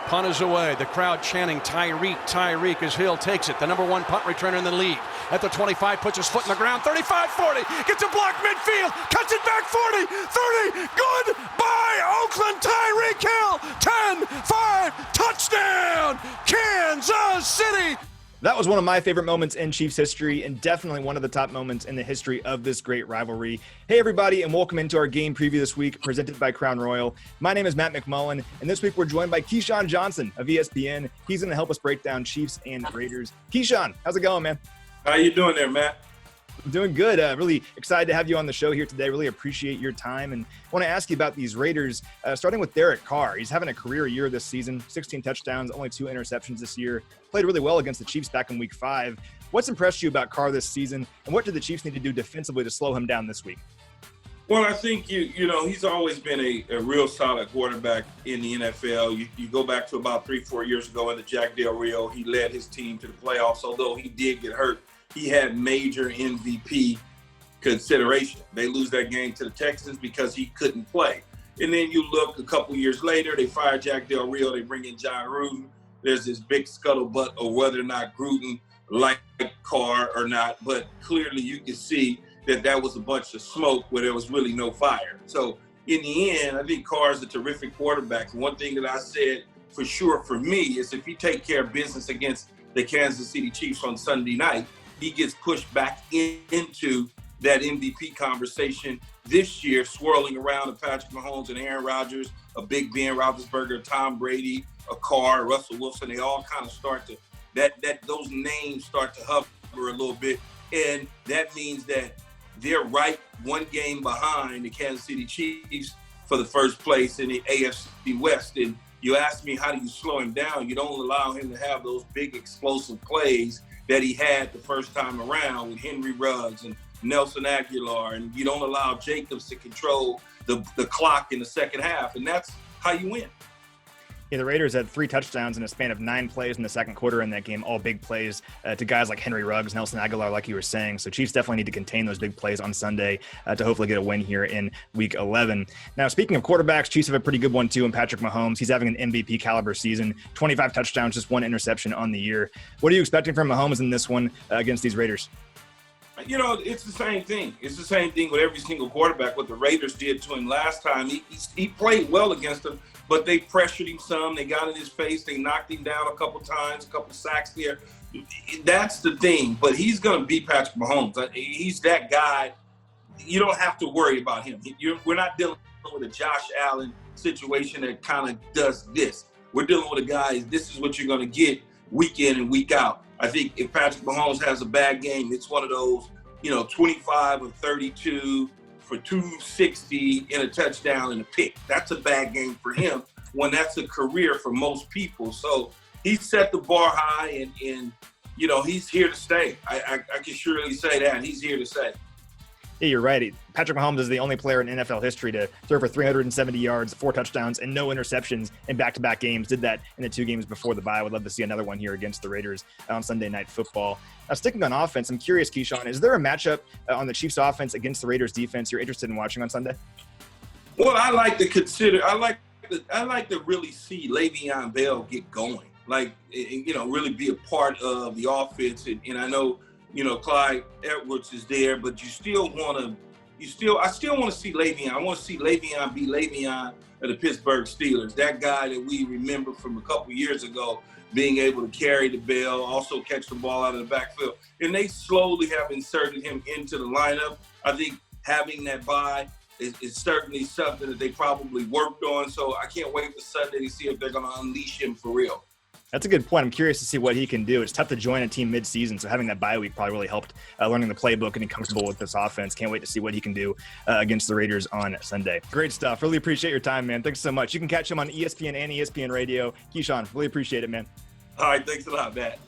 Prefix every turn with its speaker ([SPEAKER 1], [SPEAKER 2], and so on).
[SPEAKER 1] Punt is away. The crowd chanting Tyreek, Tyreek as Hill takes it. The number one punt returner in the league. At the 25, puts his foot in the ground. 35, 40. Gets a block midfield. Cuts it back 40, 30. Goodbye, Oakland. Tyreek Hill. 10-5. Touchdown. Kansas City.
[SPEAKER 2] That was one of my favorite moments in Chiefs history and definitely one of the top moments in the history of this great rivalry. Hey, everybody, and welcome into our game preview this week presented by Crown Royal. My name is Matt McMullen, and this week we're joined by Keyshawn Johnson of ESPN. He's going to help us break down Chiefs and Raiders. Keyshawn, how's it going, man?
[SPEAKER 3] How you doing there, Matt?
[SPEAKER 2] I'm doing good. Really excited to have you on the show here today. Really appreciate your time. And I want to ask you about these Raiders, starting with Derek Carr. He's having a career year this season, 16 touchdowns, only 2 interceptions this year. Played really well against the Chiefs back in Week 5. What's impressed you about Carr this season, and what do the Chiefs need to do defensively to slow him down this week?
[SPEAKER 3] Well, I think, you know, he's always been a real solid quarterback in the NFL. You go back to about 3-4 years ago in the Jack Del Rio, he led his team to the playoffs, although he did get hurt. He had major MVP consideration. They lose that game to the Texans because he couldn't play. And then you look a couple years later, they fire Jack Del Rio, they bring in John Gruden. There's this big scuttlebutt of whether or not Gruden liked Carr or not, but clearly you can see that was a bunch of smoke where there was really no fire. So in the end, I think Carr is a terrific quarterback. One thing that I said for sure for me is if you take care of business against the Kansas City Chiefs on Sunday night, he gets pushed back into that MVP conversation this year, swirling around a Patrick Mahomes and Aaron Rodgers, a Big Ben Roethlisberger, Tom Brady, a Carr, Russell Wilson. They all kind of start to those names start to hover a little bit, and that means that they're right one game behind the Kansas City Chiefs for the first place in the AFC West. And you ask me, how do you slow him down? You don't allow him to have those big explosive plays that he had the first time around with Henry Ruggs and Nelson Aguilar, and you don't allow Jacobs to control the clock in the second half, and that's how you win.
[SPEAKER 2] Yeah, the Raiders had 3 touchdowns in a span of 9 plays in the second quarter in that game, all big plays to guys like Henry Ruggs, Nelson Aguilar, like you were saying. So Chiefs definitely need to contain those big plays on Sunday to hopefully get a win here in Week 11. Now, speaking of quarterbacks, Chiefs have a pretty good one too in Patrick Mahomes. He's having an MVP caliber season, 25 touchdowns, just 1 interception on the year. What are you expecting from Mahomes in this one against these Raiders?
[SPEAKER 3] You know, it's the same thing. It's the same thing with every single quarterback. What the Raiders did to him last time, he played well against them, but they pressured him some. They got in his face. They knocked him down a couple times, a couple sacks there. That's the thing. But he's going to beat Patrick Mahomes. He's that guy. You don't have to worry about him. We're not dealing with a Josh Allen situation that kind of does this. We're dealing with a guy, this is what you're going to get week in and week out. I think if Patrick Mahomes has a bad game, it's one of those, 25 of 32 for 260 in a touchdown and a pick. That's a bad game for him when that's a career for most people. So he set the bar high and he's here to stay. I can surely say that. He's here to stay.
[SPEAKER 2] Yeah, you're right. Patrick Mahomes is the only player in NFL history to throw for 370 yards, 4 touchdowns, and no interceptions in back-to-back games. Did that in the 2 games before the bye. I would love to see another one here against the Raiders on Sunday Night Football. Now, sticking on offense, I'm curious, Keyshawn, is there a matchup on the Chiefs' offense against the Raiders' defense you're interested in watching on Sunday?
[SPEAKER 3] Well, I like to really see Le'Veon Bell get going, really be a part of the offense. And I know, Clyde Edwards is there, but I still want to see Le'Veon. I want to see Le'Veon be Le'Veon of the Pittsburgh Steelers, that guy that we remember from a couple years ago, being able to carry the ball, also catch the ball out of the backfield. And they slowly have inserted him into the lineup. I think having that bye is certainly something that they probably worked on. So I can't wait for Sunday to see if they're going to unleash him for real.
[SPEAKER 2] That's a good point. I'm curious to see what he can do. It's tough to join a team mid-season, so having that bye week probably really helped learning the playbook and getting comfortable with this offense. Can't wait to see what he can do against the Raiders on Sunday. Great stuff. Really appreciate your time, man. Thanks so much. You can catch him on ESPN and ESPN Radio. Keyshawn, really appreciate it, man.
[SPEAKER 3] All right, thanks a lot, Matt.